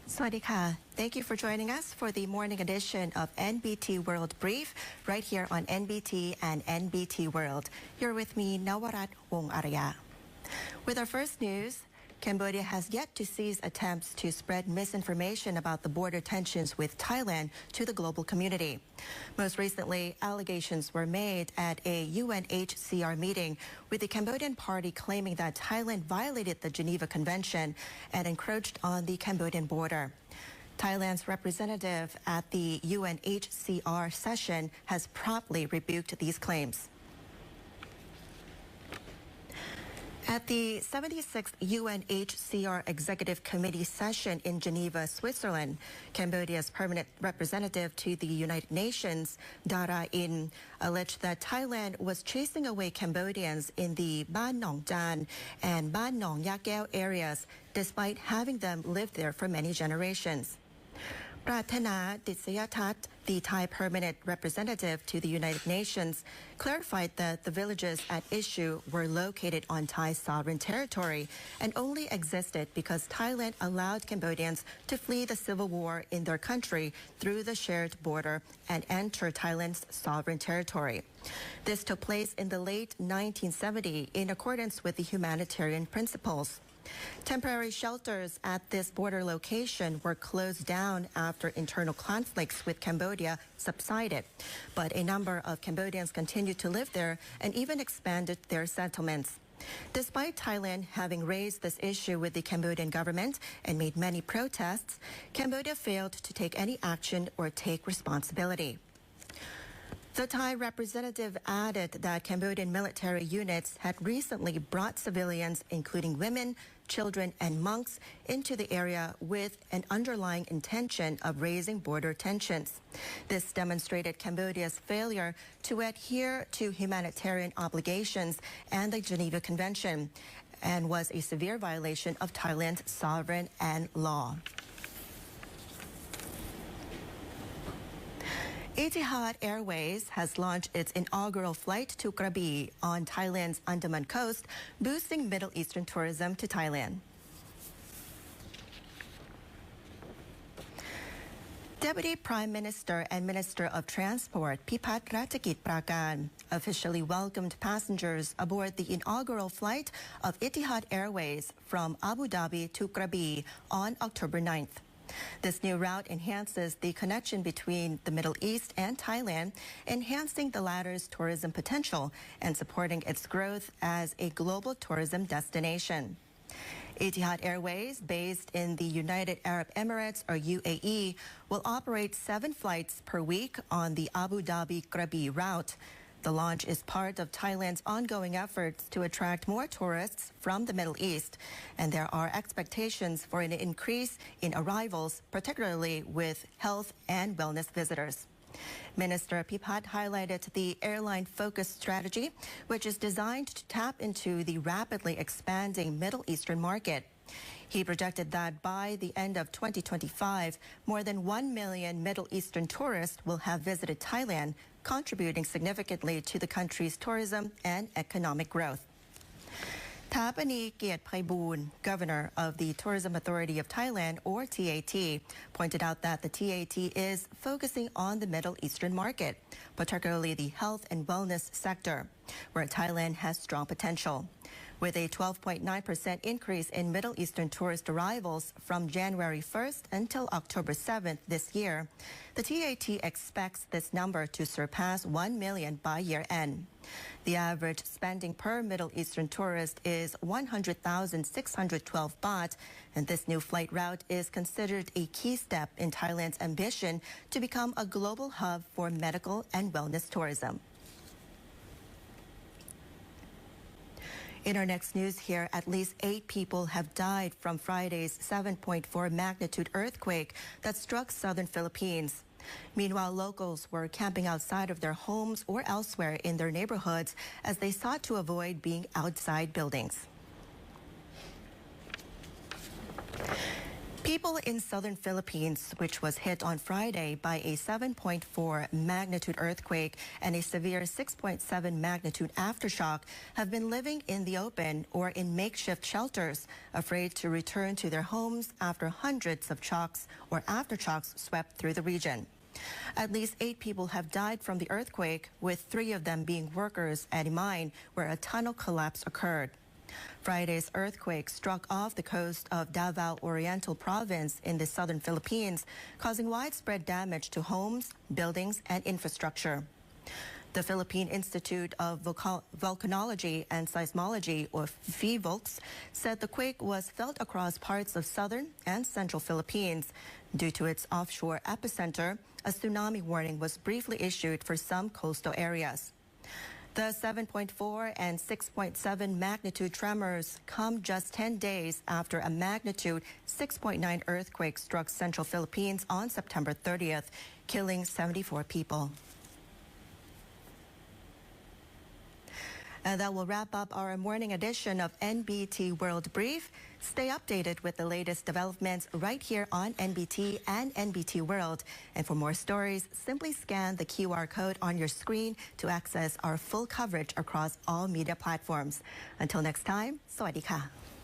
Swadika. Thank you for joining us for the morning edition of NBT World Brief right here on NBT and NBT World. You're with me, Nawarat Wong Arya. With our first news, Cambodia has yet to cease attempts to spread misinformation about the border tensions with Thailand to the global community. Most recently, allegations were made at a UNHCR meeting with the Cambodian party claiming that Thailand violated the Geneva Convention and encroached on the Cambodian border. Thailand's representative at the UNHCR session has promptly rebuked these claims. At the 76th UNHCR Executive Committee session in Geneva, Switzerland, Cambodia's permanent representative to the United Nations, Dara In, alleged that Thailand was chasing away Cambodians in the Ban Nong Jan and Ban Nong Yakeo areas, despite having them live there for many generations. Pratana Ditsayatat, the Thai permanent representative to the United Nations, clarified that the villages at issue were located on Thai sovereign territory and only existed because Thailand allowed Cambodians to flee the civil war in their country through the shared border and enter Thailand's sovereign territory. This took place in the late 1970s in accordance with the humanitarian principles. Temporary shelters at this border location were closed down after internal conflicts with Cambodia subsided, but a number of Cambodians continued to live there and even expanded their settlements. Despite Thailand having raised this issue with the Cambodian government and made many protests, Cambodia failed to take any action or take responsibility. The Thai representative added that Cambodian military units had recently brought civilians, including women, children, and monks, into the area with an underlying intention of raising border tensions. This demonstrated Cambodia's failure to adhere to humanitarian obligations and the Geneva Convention, and was a severe violation of Thailand's sovereign and law. ETIHAD Airways has launched its inaugural flight to KRABI on Thailand's Andaman coast, boosting Middle Eastern tourism to Thailand. Deputy Prime Minister and Minister of Transport Pipat Ratchakit Prakan officially welcomed passengers aboard the inaugural flight of ETIHAD Airways from Abu Dhabi to KRABI on October 9th. This new route enhances the connection between the Middle East and Thailand, enhancing the latter's tourism potential and supporting its growth as a global tourism destination. ETIHAD Airways, based in the United Arab Emirates or UAE, will operate 7 flights per week on the Abu Dhabi-Krabi route. The launch is part of Thailand's ongoing efforts to attract more tourists from the Middle East, and there are expectations for an increase in arrivals, particularly with health and wellness visitors. Minister Pipat highlighted the airline-focused strategy, which is designed to tap into the rapidly expanding Middle Eastern market. He projected that by the end of 2025, more than 1 million Middle Eastern tourists will have visited Thailand, contributing significantly to the country's tourism and economic growth. Thapani Kiatphaiboon, governor of the Tourism Authority of Thailand, or TAT, pointed out that the TAT is focusing on the Middle Eastern market, particularly the health and wellness sector, where Thailand has strong potential. With a 12.9% increase in Middle Eastern tourist arrivals from January 1st until October 7th this year, the TAT expects this number to surpass 1 million by year end. The average spending per Middle Eastern tourist is 100,612 baht, and this new flight route is considered a key step in Thailand's ambition to become a global hub for medical and wellness tourism. In our next news here, at least 8 people have died from Friday's 7.4 magnitude earthquake that struck southern Philippines. Meanwhile, locals were camping outside of their homes or elsewhere in their neighborhoods as they sought to avoid being outside buildings. People in southern Philippines, which was hit on Friday by a 7.4 magnitude earthquake and a severe 6.7 magnitude aftershock, have been living in the open or in makeshift shelters, afraid to return to their homes after hundreds of shocks or aftershocks swept through the region. At least 8 people have died from the earthquake, with 3 of them being workers at a mine where a tunnel collapse occurred. Friday's earthquake struck off the coast of Davao Oriental Province in the southern Philippines, causing widespread damage to homes, buildings, and infrastructure. The Philippine Institute of Volcanology and Seismology, or PHIVOLCS, said the quake was felt across parts of southern and central Philippines. Due to its offshore epicenter, a tsunami warning was briefly issued for some coastal areas. The 7.4 and 6.7 magnitude tremors come just 10 days after a magnitude 6.9 earthquake struck central Philippines on September 30th, killing 74 people. And that will wrap up our morning edition of NBT World Brief. Stay updated with the latest developments right here on NBT and NBT World. And for more stories, simply scan the QR code on your screen to access our full coverage across all media platforms. Until next time, สวัสดีค่ะ